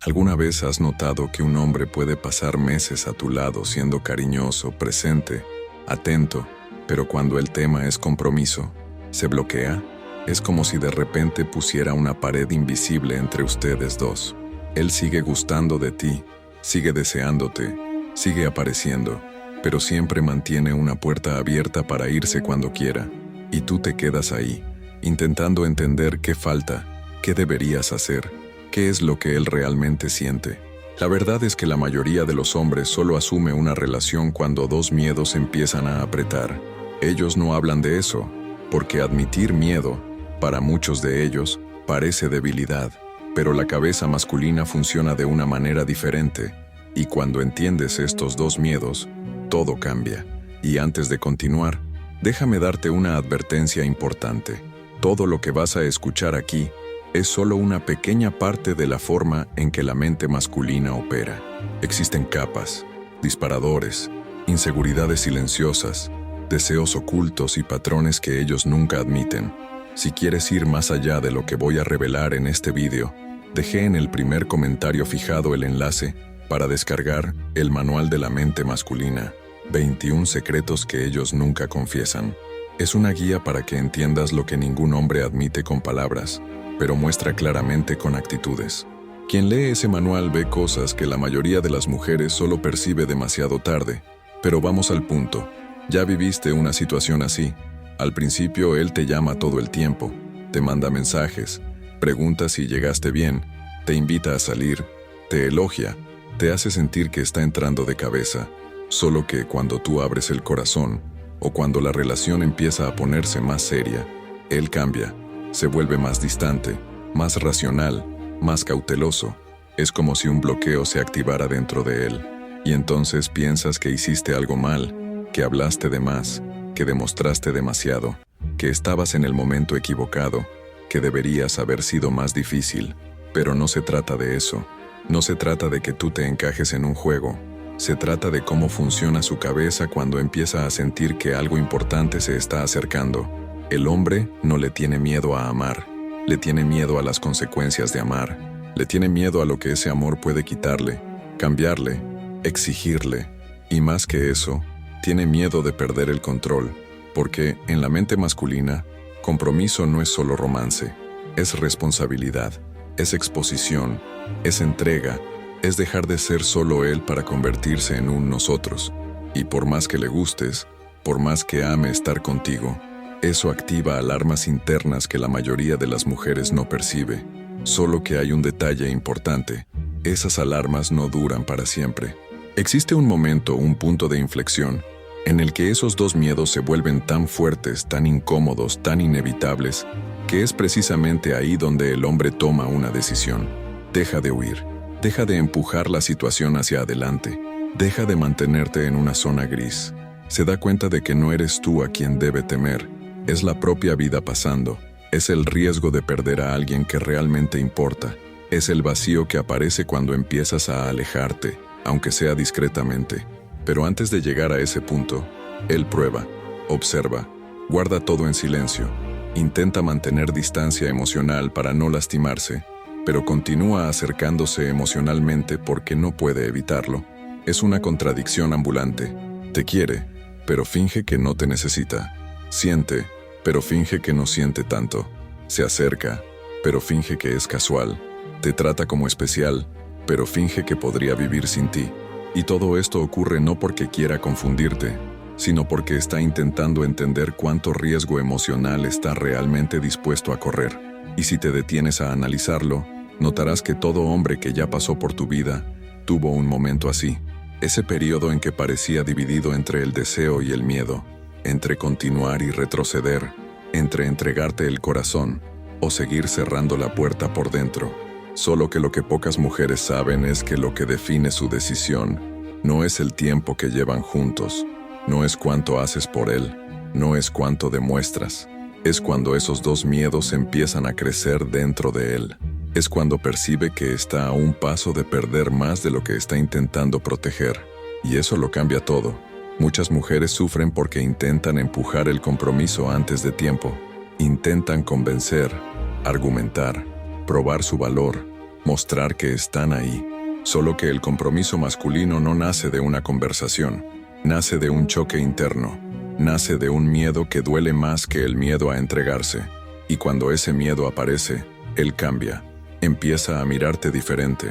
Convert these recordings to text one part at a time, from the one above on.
¿Alguna vez has notado que un hombre puede pasar meses a tu lado siendo cariñoso, presente, atento, pero cuando el tema es compromiso, se bloquea? Es como si de repente pusiera una pared invisible entre ustedes dos. Él sigue gustando de ti, sigue deseándote, sigue apareciendo, pero siempre mantiene una puerta abierta para irse cuando quiera. Y tú te quedas ahí, intentando entender qué falta, qué deberías hacer, qué es lo que él realmente siente. La verdad es que la mayoría de los hombres solo asume una relación cuando dos miedos empiezan a apretar. Ellos no hablan de eso, porque admitir miedo, para muchos de ellos, parece debilidad. Pero la cabeza masculina funciona de una manera diferente, y cuando entiendes estos dos miedos, todo cambia. Y antes de continuar, déjame darte una advertencia importante. Todo lo que vas a escuchar aquí es solo una pequeña parte de la forma en que la mente masculina opera. Existen capas, disparadores, inseguridades silenciosas, deseos ocultos y patrones que ellos nunca admiten. Si quieres ir más allá de lo que voy a revelar en este vídeo, dejé en el primer comentario fijado el enlace para descargar el Manual de la Mente Masculina, 21 secretos que ellos nunca confiesan. Es una guía para que entiendas lo que ningún hombre admite con palabras, pero muestra claramente con actitudes. Quien lee ese manual ve cosas que la mayoría de las mujeres solo percibe demasiado tarde. Pero vamos al punto. Ya viviste una situación así. Al principio él te llama todo el tiempo, te manda mensajes, pregunta si llegaste bien, te invita a salir, te elogia, te hace sentir que está entrando de cabeza. Solo que cuando tú abres el corazón, o cuando la relación empieza a ponerse más seria, él cambia, se vuelve más distante, más racional, más cauteloso. Es como si un bloqueo se activara dentro de él, y entonces piensas que hiciste algo mal, que hablaste de más, que demostraste demasiado, que estabas en el momento equivocado, que deberías haber sido más difícil. Pero no se trata de eso. No se trata de que tú te encajes en un juego. Se trata de cómo funciona su cabeza cuando empieza a sentir que algo importante se está acercando. El hombre no le tiene miedo a amar, le tiene miedo a las consecuencias de amar, le tiene miedo a lo que ese amor puede quitarle, cambiarle, exigirle, y más que eso, tiene miedo de perder el control, porque en la mente masculina, compromiso no es solo romance, es responsabilidad, es exposición, es entrega, es dejar de ser solo él para convertirse en un nosotros. Y por más que le gustes, por más que ame estar contigo, eso activa alarmas internas que la mayoría de las mujeres no percibe. Solo que hay un detalle importante: esas alarmas no duran para siempre. Existe un momento, un punto de inflexión, en el que esos dos miedos se vuelven tan fuertes, tan incómodos, tan inevitables, que es precisamente ahí donde el hombre toma una decisión. Deja de huir, deja de empujar la situación hacia adelante, deja de mantenerte en una zona gris. Se da cuenta de que no eres tú a quien debe temer, es la propia vida pasando, es el riesgo de perder a alguien que realmente importa, es el vacío que aparece cuando empiezas a alejarte, aunque sea discretamente. Pero antes de llegar a ese punto, él prueba, observa, guarda todo en silencio, intenta mantener distancia emocional para no lastimarse, pero continúa acercándose emocionalmente porque no puede evitarlo. Es una contradicción ambulante. Te quiere, pero finge que no te necesita. Siente, pero finge que no siente tanto. Se acerca, pero finge que es casual. Te trata como especial, pero finge que podría vivir sin ti. Y todo esto ocurre no porque quiera confundirte, sino porque está intentando entender cuánto riesgo emocional está realmente dispuesto a correr. Y si te detienes a analizarlo, notarás que todo hombre que ya pasó por tu vida tuvo un momento así. Ese periodo en que parecía dividido entre el deseo y el miedo, entre continuar y retroceder, entre entregarte el corazón o seguir cerrando la puerta por dentro. Solo que lo que pocas mujeres saben es que lo que define su decisión no es el tiempo que llevan juntos, no es cuánto haces por él, no es cuánto demuestras. Es cuando esos dos miedos empiezan a crecer dentro de él. Es cuando percibe que está a un paso de perder más de lo que está intentando proteger. Y eso lo cambia todo. Muchas mujeres sufren porque intentan empujar el compromiso antes de tiempo. Intentan convencer, argumentar, probar su valor, mostrar que están ahí. Solo que el compromiso masculino no nace de una conversación, nace de un choque interno, nace de un miedo que duele más que el miedo a entregarse. Y cuando ese miedo aparece, él cambia, empieza a mirarte diferente,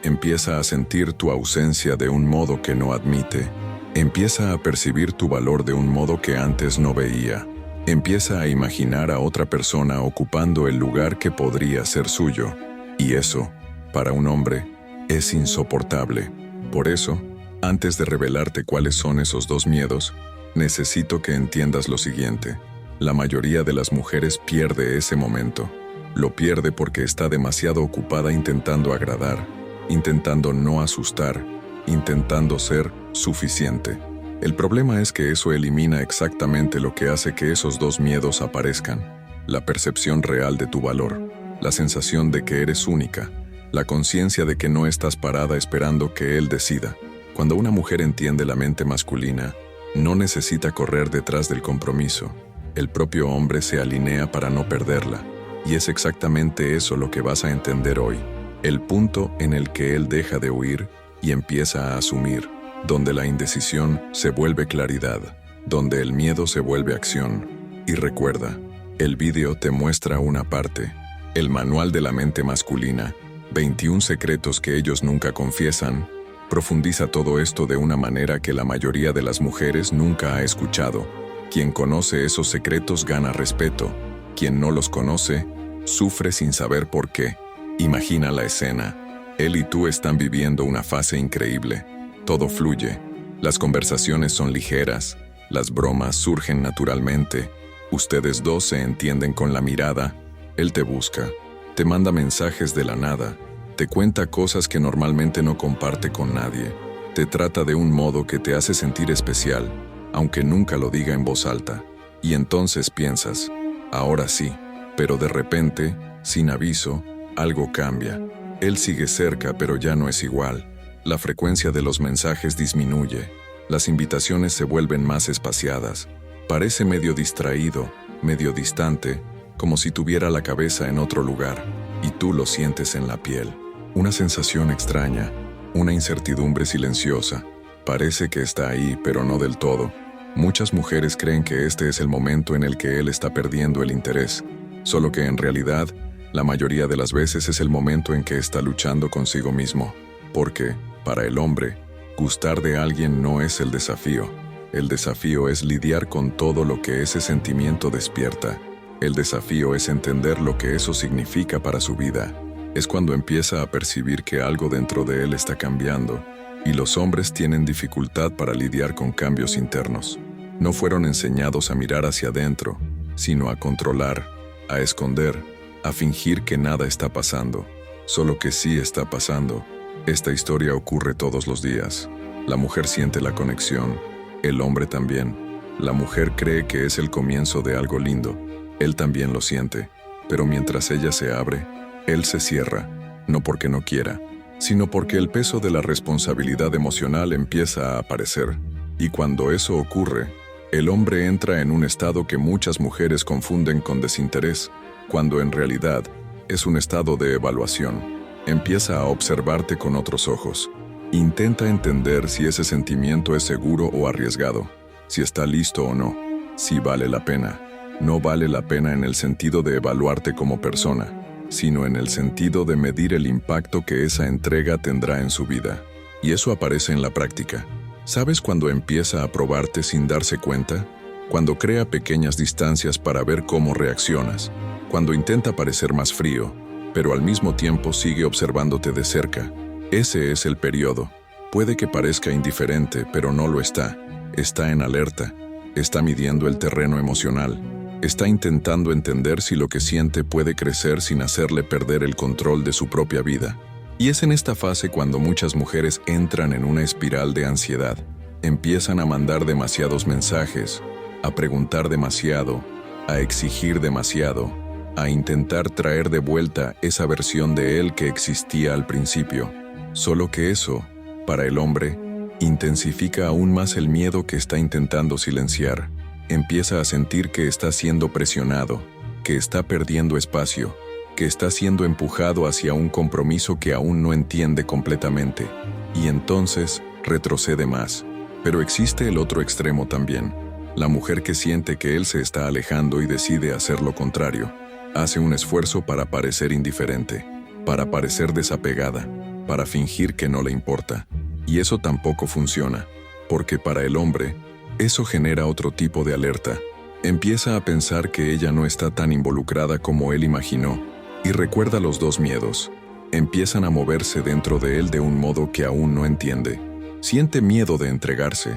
empieza a sentir tu ausencia de un modo que no admite, empieza a percibir tu valor de un modo que antes no veía, empieza a imaginar a otra persona ocupando el lugar que podría ser suyo. Y eso, para un hombre, es insoportable. Por eso, antes de revelarte cuáles son esos dos miedos, necesito que entiendas lo siguiente. La mayoría de las mujeres pierde ese momento. Lo pierde porque está demasiado ocupada intentando agradar, intentando no asustar, intentando ser suficiente. El problema es que eso elimina exactamente lo que hace que esos dos miedos aparezcan: la percepción real de tu valor, la sensación de que eres única, la conciencia de que no estás parada esperando que él decida. Cuando una mujer entiende la mente masculina, no necesita correr detrás del compromiso. El propio hombre se alinea para no perderla. Y es exactamente eso lo que vas a entender hoy. El punto en el que él deja de huir y empieza a asumir, donde la indecisión se vuelve claridad, donde el miedo se vuelve acción. Y recuerda, el vídeo te muestra una parte, el manual de la mente masculina, 21 secretos que ellos nunca confiesan, profundiza todo esto de una manera que la mayoría de las mujeres nunca ha escuchado. Quien conoce esos secretos gana respeto. Quien no los conoce, sufre sin saber por qué. Imagina la escena. Él y tú están viviendo una fase increíble. Todo fluye. Las conversaciones son ligeras. Las bromas surgen naturalmente. Ustedes dos se entienden con la mirada. Él te busca. Te manda mensajes de la nada. Te cuenta cosas que normalmente no comparte con nadie. Te trata de un modo que te hace sentir especial, aunque nunca lo diga en voz alta. Y entonces piensas, ahora sí. Pero de repente, sin aviso, algo cambia. Él sigue cerca, pero ya no es igual. La frecuencia de los mensajes disminuye. Las invitaciones se vuelven más espaciadas. Parece medio distraído, medio distante, como si tuviera la cabeza en otro lugar. Y tú lo sientes en la piel. Una sensación extraña, una incertidumbre silenciosa. Parece que está ahí, pero no del todo. Muchas mujeres creen que este es el momento en el que él está perdiendo el interés, solo que en realidad, la mayoría de las veces es el momento en que está luchando consigo mismo. Porque, para el hombre, gustar de alguien no es el desafío. El desafío es lidiar con todo lo que ese sentimiento despierta. El desafío es entender lo que eso significa para su vida. Es cuando empieza a percibir que algo dentro de él está cambiando, y los hombres tienen dificultad para lidiar con cambios internos. No fueron enseñados a mirar hacia adentro, sino a controlar, a esconder, a fingir que nada está pasando. Solo que sí está pasando. Esta historia ocurre todos los días. La mujer siente la conexión, el hombre también. La mujer cree que es el comienzo de algo lindo. Él también lo siente, pero mientras ella se abre, él se cierra, no porque no quiera, sino porque el peso de la responsabilidad emocional empieza a aparecer. Y cuando eso ocurre, el hombre entra en un estado que muchas mujeres confunden con desinterés, cuando en realidad es un estado de evaluación. Empieza a observarte con otros ojos. Intenta entender si ese sentimiento es seguro o arriesgado, si está listo o no, si vale la pena. No vale la pena en el sentido de evaluarte como persona, sino en el sentido de medir el impacto que esa entrega tendrá en su vida. Y eso aparece en la práctica. ¿Sabes cuando empieza a probarte sin darse cuenta? Cuando crea pequeñas distancias para ver cómo reaccionas. Cuando intenta parecer más frío, pero al mismo tiempo sigue observándote de cerca. Ese es el periodo. Puede que parezca indiferente, pero no lo está. Está en alerta. Está midiendo el terreno emocional. Está intentando entender si lo que siente puede crecer sin hacerle perder el control de su propia vida. Y es en esta fase cuando muchas mujeres entran en una espiral de ansiedad. Empiezan a mandar demasiados mensajes, a preguntar demasiado, a exigir demasiado, a intentar traer de vuelta esa versión de él que existía al principio. Solo que eso, para el hombre, intensifica aún más el miedo que está intentando silenciar. Empieza a sentir que está siendo presionado, que está perdiendo espacio, que está siendo empujado hacia un compromiso que aún no entiende completamente, y entonces retrocede más. Pero existe el otro extremo también, la mujer que siente que él se está alejando y decide hacer lo contrario. Hace un esfuerzo para parecer indiferente, para parecer desapegada, para fingir que no le importa. Y eso tampoco funciona, porque para el hombre, eso genera otro tipo de alerta. Empieza a pensar que ella no está tan involucrada como él imaginó, y recuerda los dos miedos. Empiezan a moverse dentro de él de un modo que aún no entiende. Siente miedo de entregarse,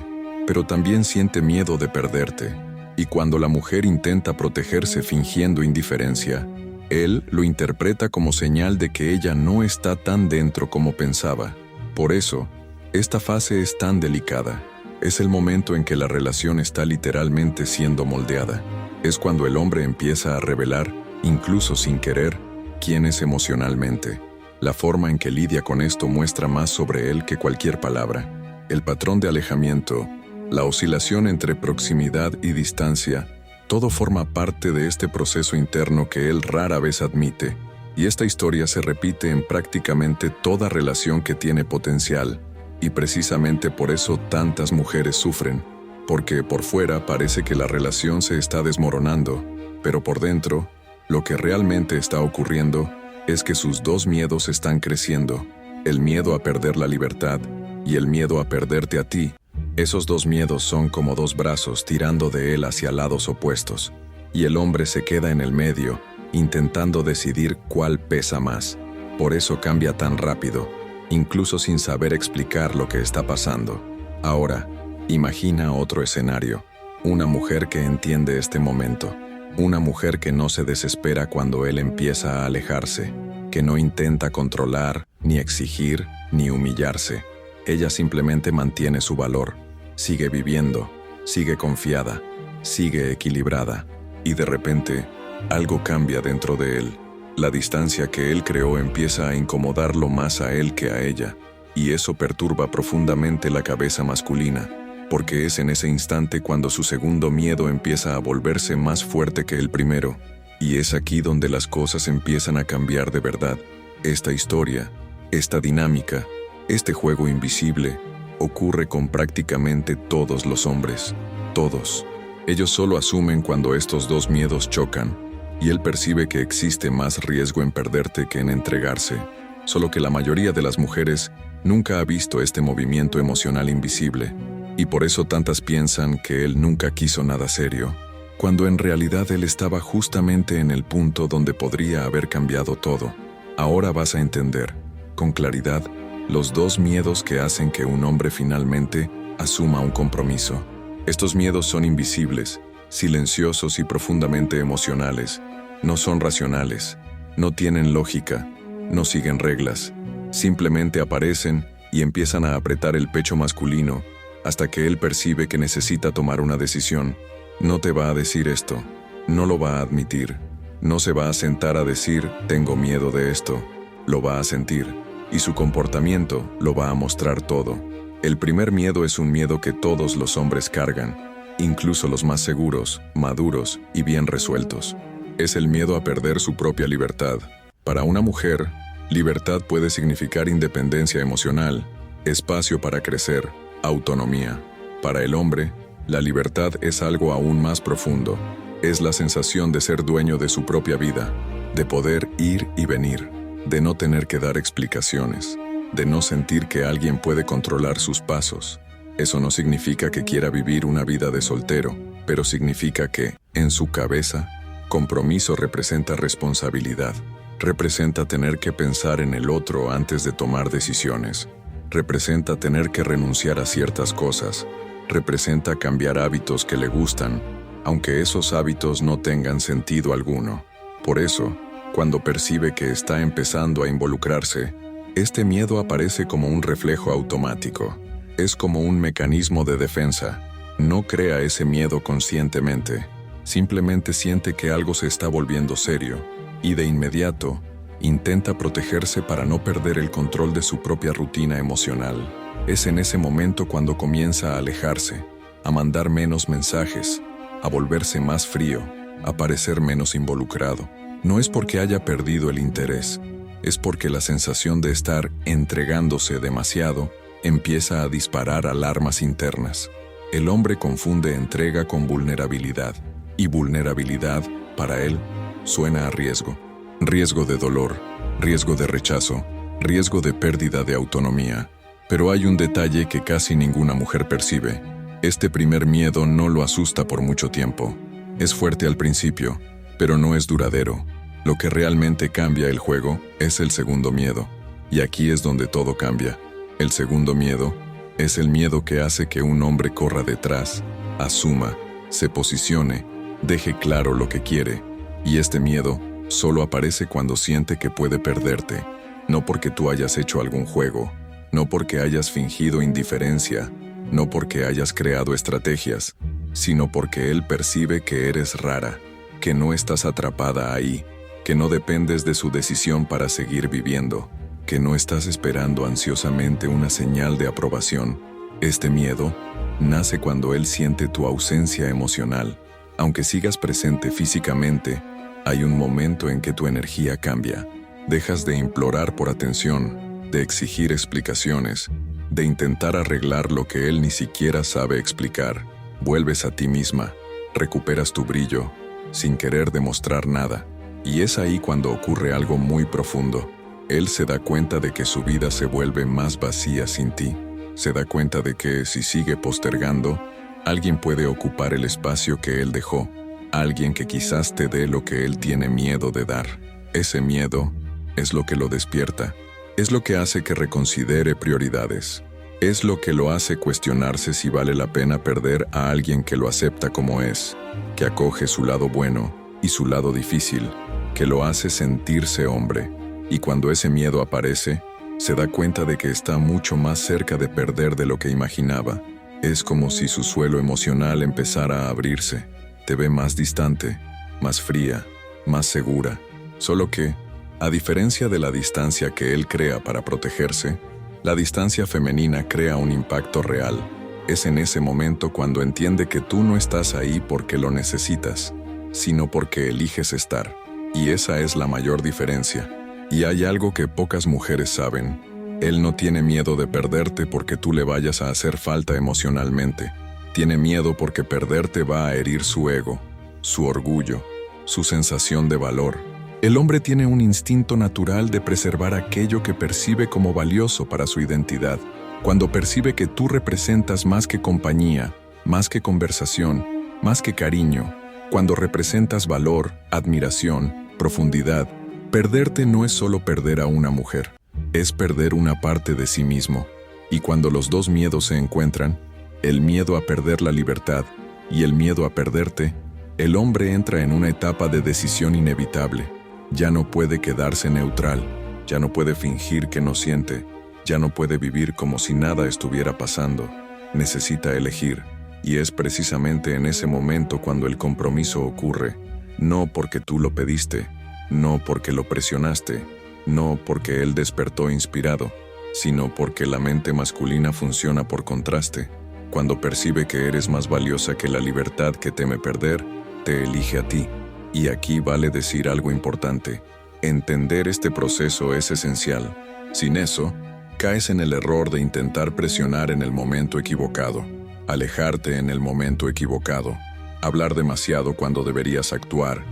pero también siente miedo de perderte. Y cuando la mujer intenta protegerse fingiendo indiferencia, él lo interpreta como señal de que ella no está tan dentro como pensaba. Por eso, esta fase es tan delicada. Es el momento en que la relación está literalmente siendo moldeada. Es cuando el hombre empieza a revelar, incluso sin querer, quién es emocionalmente. La forma en que lidia con esto muestra más sobre él que cualquier palabra. El patrón de alejamiento, la oscilación entre proximidad y distancia, todo forma parte de este proceso interno que él rara vez admite, y esta historia se repite en prácticamente toda relación que tiene potencial, y precisamente por eso tantas mujeres sufren, porque por fuera parece que la relación se está desmoronando, pero por dentro, lo que realmente está ocurriendo es que sus dos miedos están creciendo, el miedo a perder la libertad y el miedo a perderte a ti. Esos dos miedos son como dos brazos tirando de él hacia lados opuestos, y el hombre se queda en el medio, intentando decidir cuál pesa más. Por eso cambia tan rápido, incluso sin saber explicar lo que está pasando. Ahora, imagina otro escenario, una mujer que entiende este momento, una mujer que no se desespera cuando él empieza a alejarse, que no intenta controlar, ni exigir, ni humillarse. Ella simplemente mantiene su valor, sigue viviendo, sigue confiada, sigue equilibrada, y de repente, algo cambia dentro de él. La distancia que él creó empieza a incomodarlo más a él que a ella, y eso perturba profundamente la cabeza masculina, porque es en ese instante cuando su segundo miedo empieza a volverse más fuerte que el primero, y es aquí donde las cosas empiezan a cambiar de verdad. Esta historia, esta dinámica, este juego invisible, ocurre con prácticamente todos los hombres, todos. Ellos solo asumen cuando estos dos miedos chocan, y él percibe que existe más riesgo en perderte que en entregarse, solo que la mayoría de las mujeres nunca ha visto este movimiento emocional invisible, y por eso tantas piensan que él nunca quiso nada serio, cuando en realidad él estaba justamente en el punto donde podría haber cambiado todo. Ahora vas a entender, con claridad, los dos miedos que hacen que un hombre finalmente asuma un compromiso. Estos miedos son invisibles, silenciosos y profundamente emocionales. No son racionales, no tienen lógica, no siguen reglas. Simplemente aparecen y empiezan a apretar el pecho masculino hasta que él percibe que necesita tomar una decisión. No te va a decir esto, no lo va a admitir, no se va a sentar a decir tengo miedo de esto, lo va a sentir, y su comportamiento lo va a mostrar todo. El primer miedo es un miedo que todos los hombres cargan, incluso los más seguros, maduros y bien resueltos. Es el miedo a perder su propia libertad. Para una mujer, libertad puede significar independencia emocional, espacio para crecer, autonomía. Para el hombre, la libertad es algo aún más profundo. Es la sensación de ser dueño de su propia vida, de poder ir y venir, de no tener que dar explicaciones, de no sentir que alguien puede controlar sus pasos. Eso no significa que quiera vivir una vida de soltero, pero significa que, en su cabeza, compromiso representa responsabilidad, representa tener que pensar en el otro antes de tomar decisiones, representa tener que renunciar a ciertas cosas, representa cambiar hábitos que le gustan, aunque esos hábitos no tengan sentido alguno. Por eso, cuando percibe que está empezando a involucrarse, este miedo aparece como un reflejo automático. Es como un mecanismo de defensa. No crea ese miedo conscientemente. Simplemente siente que algo se está volviendo serio, y de inmediato, intenta protegerse para no perder el control de su propia rutina emocional. Es en ese momento cuando comienza a alejarse, a mandar menos mensajes, a volverse más frío, a parecer menos involucrado. No es porque haya perdido el interés, es porque la sensación de estar entregándose demasiado empieza a disparar alarmas internas. El hombre confunde entrega con vulnerabilidad, y vulnerabilidad, para él, suena a riesgo. Riesgo de dolor, riesgo de rechazo, riesgo de pérdida de autonomía. Pero hay un detalle que casi ninguna mujer percibe. Este primer miedo no lo asusta por mucho tiempo. Es fuerte al principio, pero no es duradero. Lo que realmente cambia el juego es el segundo miedo. Y aquí es donde todo cambia. El segundo miedo es el miedo que hace que un hombre corra detrás, asuma, se posicione, deje claro lo que quiere. Y este miedo solo aparece cuando siente que puede perderte. No porque tú hayas hecho algún juego, no porque hayas fingido indiferencia, no porque hayas creado estrategias, sino porque él percibe que eres rara, que no estás atrapada ahí, que no dependes de su decisión para seguir viviendo, que no estás esperando ansiosamente una señal de aprobación. Este miedo nace cuando él siente tu ausencia emocional. Aunque sigas presente físicamente, hay un momento en que tu energía cambia. Dejas de implorar por atención, de exigir explicaciones, de intentar arreglar lo que él ni siquiera sabe explicar. Vuelves a ti misma, recuperas tu brillo, sin querer demostrar nada. Y es ahí cuando ocurre algo muy profundo. Él se da cuenta de que su vida se vuelve más vacía sin ti. Se da cuenta de que, si sigue postergando, alguien puede ocupar el espacio que él dejó. Alguien que quizás te dé lo que él tiene miedo de dar. Ese miedo es lo que lo despierta. Es lo que hace que reconsidere prioridades. Es lo que lo hace cuestionarse si vale la pena perder a alguien que lo acepta como es, que acoge su lado bueno y su lado difícil, que lo hace sentirse hombre. Y cuando ese miedo aparece, se da cuenta de que está mucho más cerca de perder de lo que imaginaba. Es como si su suelo emocional empezara a abrirse. Te ve más distante, más fría, más segura. Solo que, a diferencia de la distancia que él crea para protegerse, la distancia femenina crea un impacto real. Es en ese momento cuando entiende que tú no estás ahí porque lo necesitas, sino porque eliges estar. Y esa es la mayor diferencia. Y hay algo que pocas mujeres saben. Él no tiene miedo de perderte porque tú le vayas a hacer falta emocionalmente. Tiene miedo porque perderte va a herir su ego, su orgullo, su sensación de valor. El hombre tiene un instinto natural de preservar aquello que percibe como valioso para su identidad. Cuando percibe que tú representas más que compañía, más que conversación, más que cariño, cuando representas valor, admiración, profundidad, perderte no es solo perder a una mujer, es perder una parte de sí mismo. Y cuando los dos miedos se encuentran, el miedo a perder la libertad y el miedo a perderte, el hombre entra en una etapa de decisión inevitable. Ya no puede quedarse neutral, ya no puede fingir que no siente, ya no puede vivir como si nada estuviera pasando. Necesita elegir, y es precisamente en ese momento cuando el compromiso ocurre, no porque tú lo pediste, no porque lo presionaste, no porque él despertó inspirado, sino porque la mente masculina funciona por contraste. Cuando percibe que eres más valiosa que la libertad que teme perder, te elige a ti. Y aquí vale decir algo importante. Entender este proceso es esencial. Sin eso, caes en el error de intentar presionar en el momento equivocado, alejarte en el momento equivocado, hablar demasiado cuando deberías actuar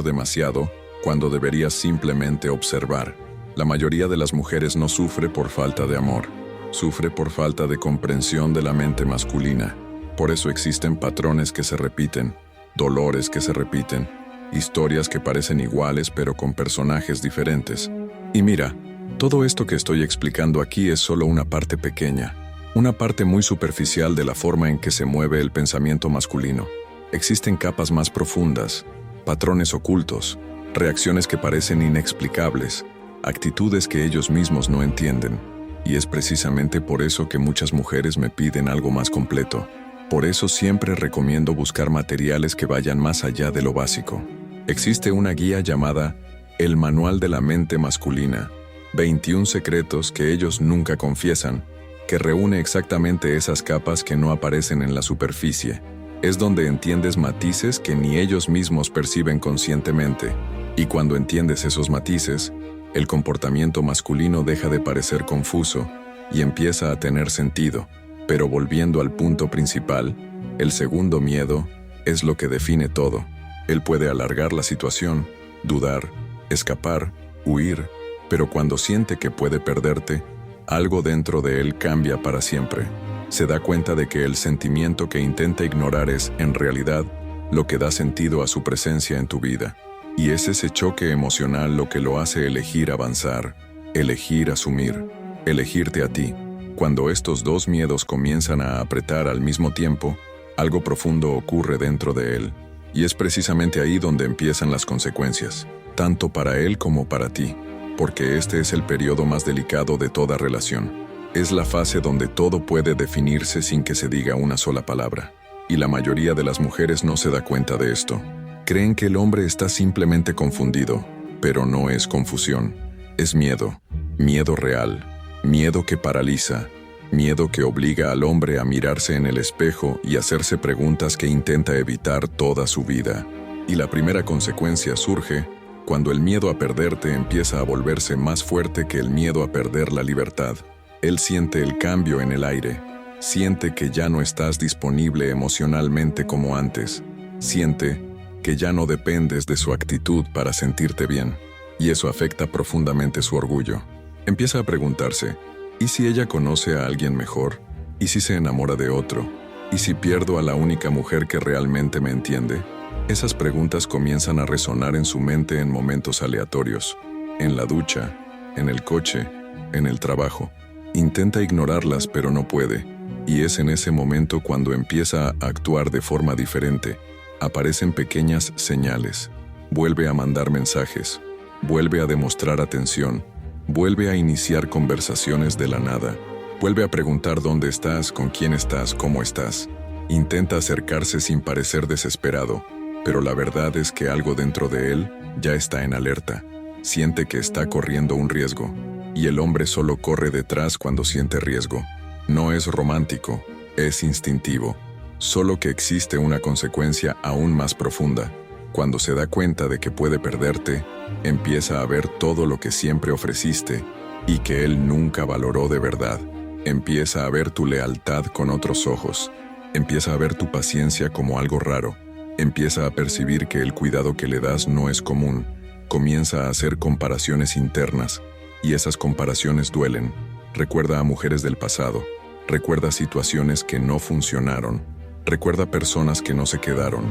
demasiado cuando deberías simplemente observar. La mayoría de las mujeres no sufre por falta de amor, sufre por falta de comprensión de la mente masculina. Por eso existen patrones que se repiten, dolores que se repiten, historias que parecen iguales pero con personajes diferentes. Y mira, todo esto que estoy explicando aquí es solo una parte pequeña, una parte muy superficial de la forma en que se mueve el pensamiento masculino. Existen capas más profundas, patrones ocultos, reacciones que parecen inexplicables, actitudes que ellos mismos no entienden. Y es precisamente por eso que muchas mujeres me piden algo más completo. Por eso siempre recomiendo buscar materiales que vayan más allá de lo básico. Existe una guía llamada El Manual de la Mente Masculina, 21 secretos que ellos nunca confiesan, que reúne exactamente esas capas que no aparecen en la superficie. Es donde entiendes matices que ni ellos mismos perciben conscientemente. Y cuando entiendes esos matices, el comportamiento masculino deja de parecer confuso y empieza a tener sentido. Pero volviendo al punto principal, el segundo miedo es lo que define todo. Él puede alargar la situación, dudar, escapar, huir, pero cuando siente que puede perderte, algo dentro de él cambia para siempre. Se da cuenta de que el sentimiento que intenta ignorar es, en realidad, lo que da sentido a su presencia en tu vida. Y es ese choque emocional lo que lo hace elegir avanzar, elegir asumir, elegirte a ti. Cuando estos dos miedos comienzan a apretar al mismo tiempo, algo profundo ocurre dentro de él. Y es precisamente ahí donde empiezan las consecuencias, tanto para él como para ti, porque este es el periodo más delicado de toda relación. Es la fase donde todo puede definirse sin que se diga una sola palabra. Y la mayoría de las mujeres no se da cuenta de esto. Creen que el hombre está simplemente confundido, pero no es confusión. Es miedo, miedo real, miedo que paraliza, miedo que obliga al hombre a mirarse en el espejo y hacerse preguntas que intenta evitar toda su vida. Y la primera consecuencia surge cuando el miedo a perderte empieza a volverse más fuerte que el miedo a perder la libertad. Él siente el cambio en el aire, siente que ya no estás disponible emocionalmente como antes, siente que ya no dependes de su actitud para sentirte bien, y eso afecta profundamente su orgullo. Empieza a preguntarse, ¿y si ella conoce a alguien mejor? ¿Y si se enamora de otro? ¿Y si pierdo a la única mujer que realmente me entiende? Esas preguntas comienzan a resonar en su mente en momentos aleatorios, en la ducha, en el coche, en el trabajo. Intenta ignorarlas, pero no puede, y es en ese momento cuando empieza a actuar de forma diferente. Aparecen pequeñas señales. Vuelve a mandar mensajes, vuelve a demostrar atención, vuelve a iniciar conversaciones de la nada, vuelve a preguntar dónde estás, con quién estás, cómo estás. Intenta acercarse sin parecer desesperado, pero la verdad es que algo dentro de él ya está en alerta. Siente que está corriendo un riesgo, y el hombre solo corre detrás cuando siente riesgo. No es romántico, es instintivo. Solo que existe una consecuencia aún más profunda. Cuando se da cuenta de que puede perderte, empieza a ver todo lo que siempre ofreciste y que él nunca valoró de verdad. Empieza a ver tu lealtad con otros ojos. Empieza a ver tu paciencia como algo raro. Empieza a percibir que el cuidado que le das no es común. Comienza a hacer comparaciones internas, y esas comparaciones duelen. Recuerda a mujeres del pasado. Recuerda situaciones que no funcionaron. Recuerda personas que no se quedaron.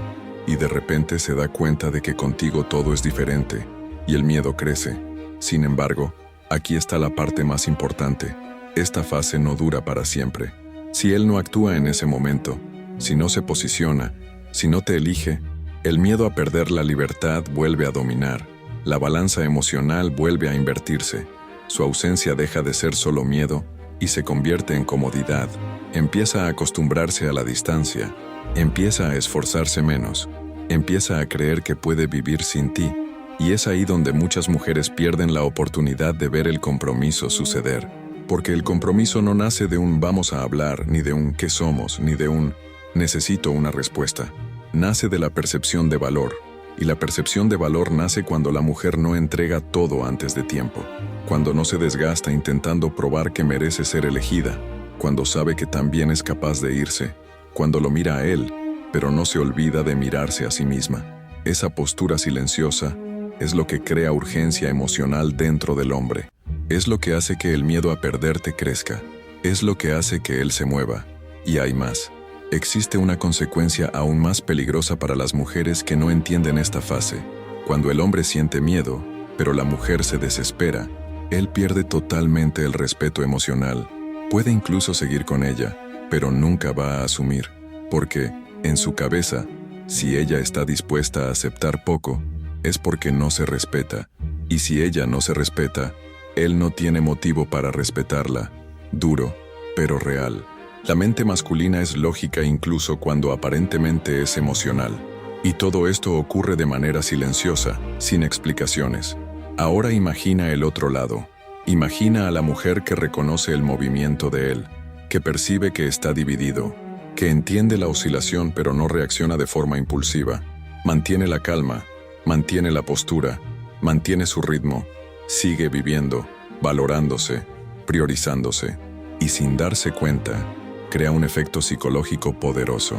Y de repente se da cuenta de que contigo todo es diferente, y el miedo crece. Sin embargo, aquí está la parte más importante. Esta fase no dura para siempre. Si él no actúa en ese momento, si no se posiciona, si no te elige, el miedo a perder la libertad vuelve a dominar. La balanza emocional vuelve a invertirse. Su ausencia deja de ser solo miedo y se convierte en comodidad. Empieza a acostumbrarse a la distancia. Empieza a esforzarse menos. Empieza a creer que puede vivir sin ti. Y es ahí donde muchas mujeres pierden la oportunidad de ver el compromiso suceder. Porque el compromiso no nace de un vamos a hablar, ni de un qué somos, ni de un necesito una respuesta. Nace de la percepción de valor. Y la percepción de valor nace cuando la mujer no entrega todo antes de tiempo. Cuando no se desgasta intentando probar que merece ser elegida. Cuando sabe que también es capaz de irse. Cuando lo mira a él, pero no se olvida de mirarse a sí misma. Esa postura silenciosa es lo que crea urgencia emocional dentro del hombre. Es lo que hace que el miedo a perderte crezca. Es lo que hace que él se mueva. Y hay más. Existe una consecuencia aún más peligrosa para las mujeres que no entienden esta fase. Cuando el hombre siente miedo, pero la mujer se desespera, él pierde totalmente el respeto emocional. Puede incluso seguir con ella, pero nunca va a asumir, porque, en su cabeza, si ella está dispuesta a aceptar poco, es porque no se respeta, y si ella no se respeta, él no tiene motivo para respetarla. Duro, pero real. La mente masculina es lógica incluso cuando aparentemente es emocional, y todo esto ocurre de manera silenciosa, sin explicaciones. Ahora imagina el otro lado. Imagina a la mujer que reconoce el movimiento de él, que percibe que está dividido, que entiende la oscilación pero no reacciona de forma impulsiva, mantiene la calma, mantiene la postura, mantiene su ritmo, sigue viviendo, valorándose, priorizándose, y sin darse cuenta, crea un efecto psicológico poderoso.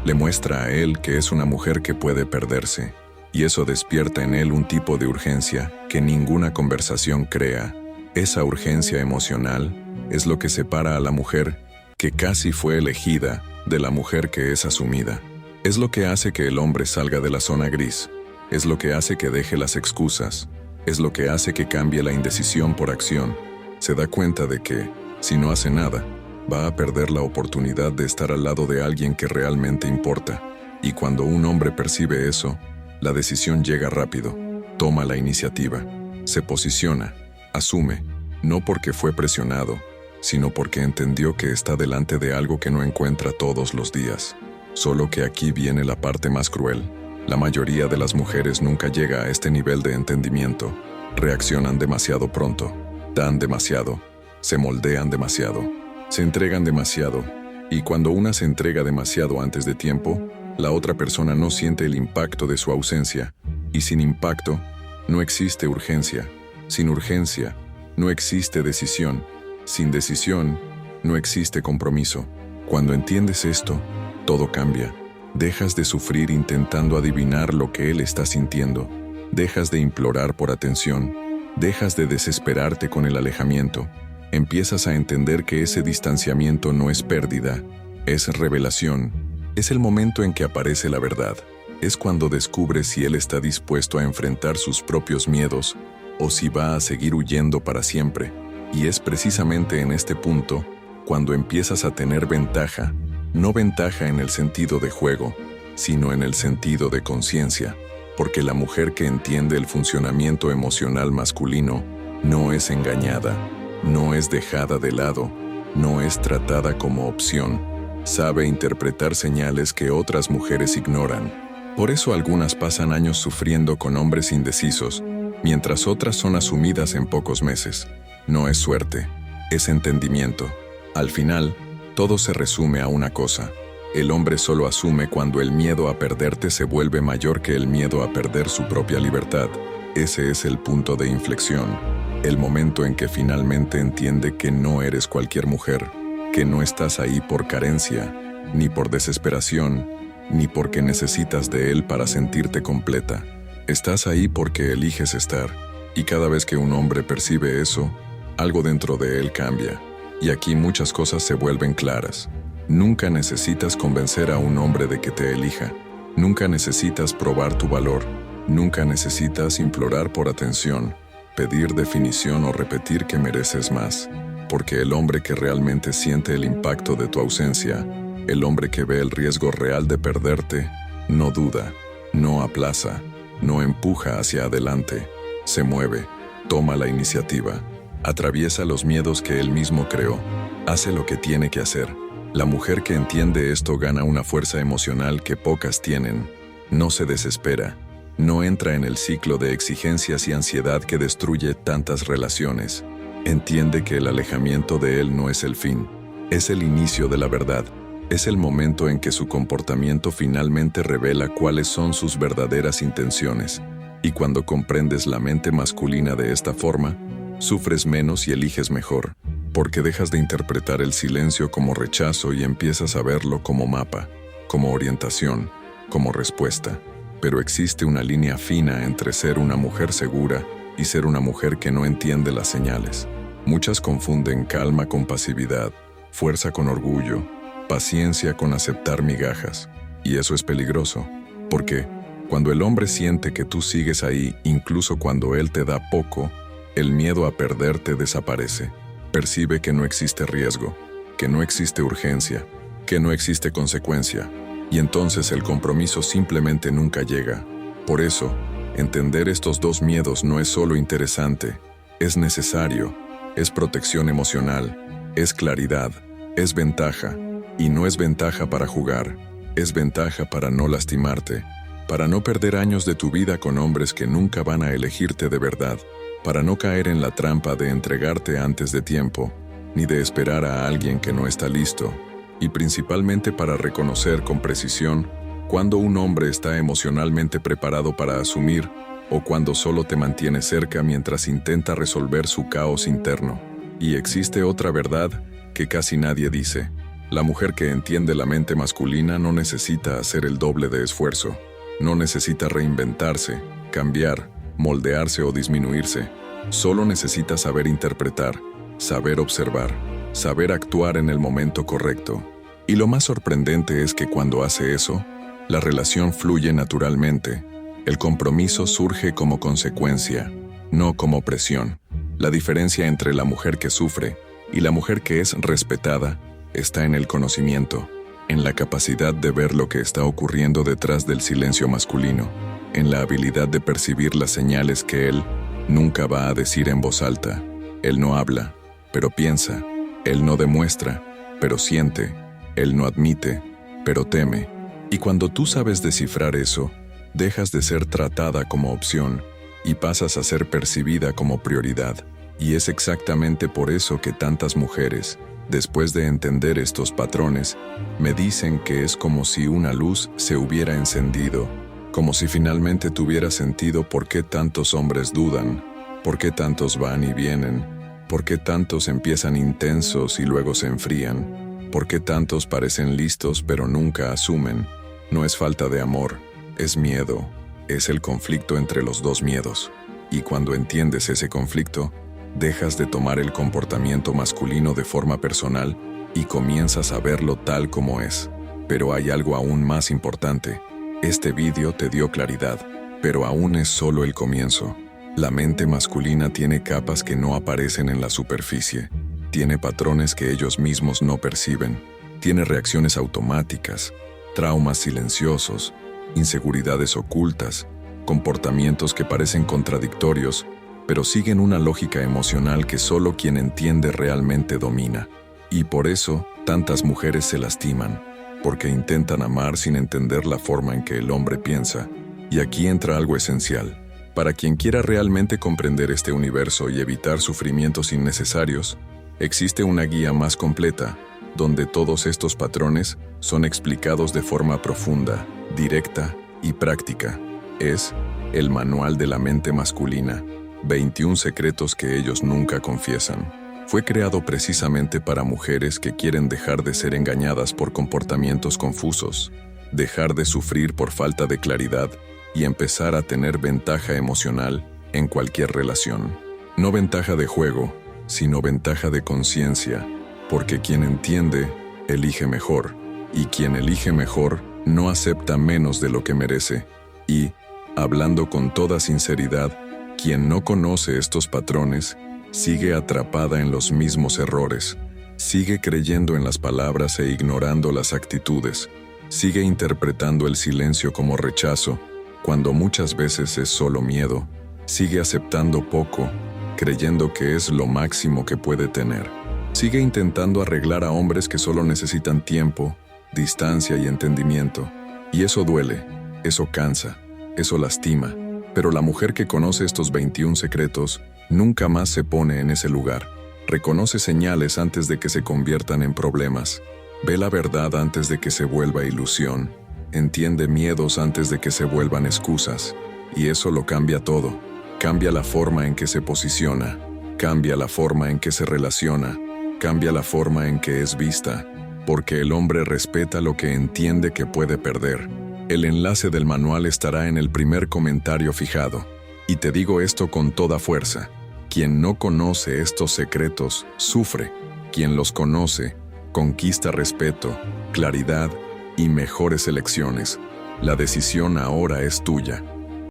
Le muestra a él que es una mujer que puede perderse, y eso despierta en él un tipo de urgencia que ninguna conversación crea. Esa urgencia emocional es lo que separa a la mujer que casi fue elegida de la mujer que es asumida. Es lo que hace que el hombre salga de la zona gris. Es lo que hace que deje las excusas. Es lo que hace que cambie la indecisión por acción. Se da cuenta de que, si no hace nada, va a perder la oportunidad de estar al lado de alguien que realmente importa. Y cuando un hombre percibe eso, la decisión llega rápido, toma la iniciativa, se posiciona, asume, no porque fue presionado, sino porque entendió que está delante de algo que no encuentra todos los días. Solo que aquí viene la parte más cruel. La mayoría de las mujeres nunca llega a este nivel de entendimiento. Reaccionan demasiado pronto, dan demasiado, se moldean demasiado, se entregan demasiado, y cuando una se entrega demasiado antes de tiempo, la otra persona no siente el impacto de su ausencia, y sin impacto, no existe urgencia. Sin urgencia, no existe decisión. Sin decisión, no existe compromiso. Cuando entiendes esto, todo cambia. Dejas de sufrir intentando adivinar lo que él está sintiendo. Dejas de implorar por atención. Dejas de desesperarte con el alejamiento. Empiezas a entender que ese distanciamiento no es pérdida, es revelación. Es el momento en que aparece la verdad. Es cuando descubres si él está dispuesto a enfrentar sus propios miedos o si va a seguir huyendo para siempre. Y es precisamente en este punto cuando empiezas a tener ventaja, no ventaja en el sentido de juego, sino en el sentido de conciencia, porque la mujer que entiende el funcionamiento emocional masculino no es engañada, no es dejada de lado, no es tratada como opción, sabe interpretar señales que otras mujeres ignoran. Por eso algunas pasan años sufriendo con hombres indecisos, mientras otras son asumidas en pocos meses. No es suerte, es entendimiento. Al final, todo se resume a una cosa. El hombre solo asume cuando el miedo a perderte se vuelve mayor que el miedo a perder su propia libertad. Ese es el punto de inflexión, el momento en que finalmente entiende que no eres cualquier mujer, que no estás ahí por carencia, ni por desesperación, ni porque necesitas de él para sentirte completa. Estás ahí porque eliges estar, y cada vez que un hombre percibe eso, algo dentro de él cambia, y aquí muchas cosas se vuelven claras. Nunca necesitas convencer a un hombre de que te elija, nunca necesitas probar tu valor, nunca necesitas implorar por atención, pedir definición o repetir que mereces más, porque el hombre que realmente siente el impacto de tu ausencia, el hombre que ve el riesgo real de perderte, no duda, no aplaza, no empuja hacia adelante, se mueve, toma la iniciativa, atraviesa los miedos que él mismo creó, hace lo que tiene que hacer. La mujer que entiende esto gana una fuerza emocional que pocas tienen, no se desespera, no entra en el ciclo de exigencias y ansiedad que destruye tantas relaciones. Entiende que el alejamiento de él no es el fin, es el inicio de la verdad. Es el momento en que su comportamiento finalmente revela cuáles son sus verdaderas intenciones. Y cuando comprendes la mente masculina de esta forma, sufres menos y eliges mejor, porque dejas de interpretar el silencio como rechazo y empiezas a verlo como mapa, como orientación, como respuesta. Pero existe una línea fina entre ser una mujer segura y ser una mujer que no entiende las señales. Muchas confunden calma con pasividad, fuerza con orgullo, paciencia con aceptar migajas. Y eso es peligroso, porque cuando el hombre siente que tú sigues ahí, incluso cuando él te da poco, el miedo a perderte desaparece. Percibe que no existe riesgo, que no existe urgencia, que no existe consecuencia, y entonces el compromiso simplemente nunca llega. Por eso, entender estos dos miedos no es solo interesante, es necesario, es protección emocional, es claridad, es ventaja, y no es ventaja para jugar, es ventaja para no lastimarte, para no perder años de tu vida con hombres que nunca van a elegirte de verdad, para no caer en la trampa de entregarte antes de tiempo, ni de esperar a alguien que no está listo, y principalmente para reconocer con precisión cuando un hombre está emocionalmente preparado para asumir o cuando solo te mantiene cerca mientras intenta resolver su caos interno. Y existe otra verdad que casi nadie dice. La mujer que entiende la mente masculina no necesita hacer el doble de esfuerzo. No necesita reinventarse, cambiar, moldearse o disminuirse. Solo necesita saber interpretar, saber observar, saber actuar en el momento correcto. Y lo más sorprendente es que cuando hace eso, la relación fluye naturalmente. El compromiso surge como consecuencia, no como presión. La diferencia entre la mujer que sufre y la mujer que es respetada está en el conocimiento, en la capacidad de ver lo que está ocurriendo detrás del silencio masculino, en la habilidad de percibir las señales que él nunca va a decir en voz alta. Él no habla, pero piensa. Él no demuestra, pero siente. Él no admite, pero teme. Y cuando tú sabes descifrar eso, dejas de ser tratada como opción y pasas a ser percibida como prioridad. Y es exactamente por eso que tantas mujeres, después de entender estos patrones, me dicen que es como si una luz se hubiera encendido, como si finalmente tuviera sentido por qué tantos hombres dudan, por qué tantos van y vienen, por qué tantos empiezan intensos y luego se enfrían, por qué tantos parecen listos pero nunca asumen. No es falta de amor, es miedo, es el conflicto entre los dos miedos. Y cuando entiendes ese conflicto, dejas de tomar el comportamiento masculino de forma personal y comienzas a verlo tal como es. Pero hay algo aún más importante. Este vídeo te dio claridad, pero aún es solo el comienzo. La mente masculina tiene capas que no aparecen en la superficie. Tiene patrones que ellos mismos no perciben. Tiene reacciones automáticas, traumas silenciosos, inseguridades ocultas, comportamientos que parecen contradictorios, pero siguen una lógica emocional que solo quien entiende realmente domina. Y por eso, tantas mujeres se lastiman, porque intentan amar sin entender la forma en que el hombre piensa. Y aquí entra algo esencial. Para quien quiera realmente comprender este universo y evitar sufrimientos innecesarios, existe una guía más completa, donde todos estos patrones son explicados de forma profunda, directa y práctica. Es el Manual de la Mente Masculina, 21 secretos que ellos nunca confiesan. Fue creado precisamente para mujeres que quieren dejar de ser engañadas por comportamientos confusos, dejar de sufrir por falta de claridad y empezar a tener ventaja emocional en cualquier relación. No ventaja de juego, sino ventaja de conciencia, porque quien entiende, elige mejor, y quien elige mejor no acepta menos de lo que merece. Y, hablando con toda sinceridad, quien no conoce estos patrones, sigue atrapada en los mismos errores, sigue creyendo en las palabras e ignorando las actitudes, sigue interpretando el silencio como rechazo, cuando muchas veces es solo miedo, sigue aceptando poco, creyendo que es lo máximo que puede tener. Sigue intentando arreglar a hombres que solo necesitan tiempo, distancia y entendimiento. Y eso duele, eso cansa, eso lastima. Pero la mujer que conoce estos 21 secretos nunca más se pone en ese lugar. Reconoce señales antes de que se conviertan en problemas. Ve la verdad antes de que se vuelva ilusión. Entiende miedos antes de que se vuelvan excusas. Y eso lo cambia todo. Cambia la forma en que se posiciona. Cambia la forma en que se relaciona. Cambia la forma en que es vista, porque el hombre respeta lo que entiende que puede perder. El enlace del manual estará en el primer comentario fijado. Y te digo esto con toda fuerza. Quien no conoce estos secretos, sufre. Quien los conoce, conquista respeto, claridad y mejores elecciones. La decisión ahora es tuya.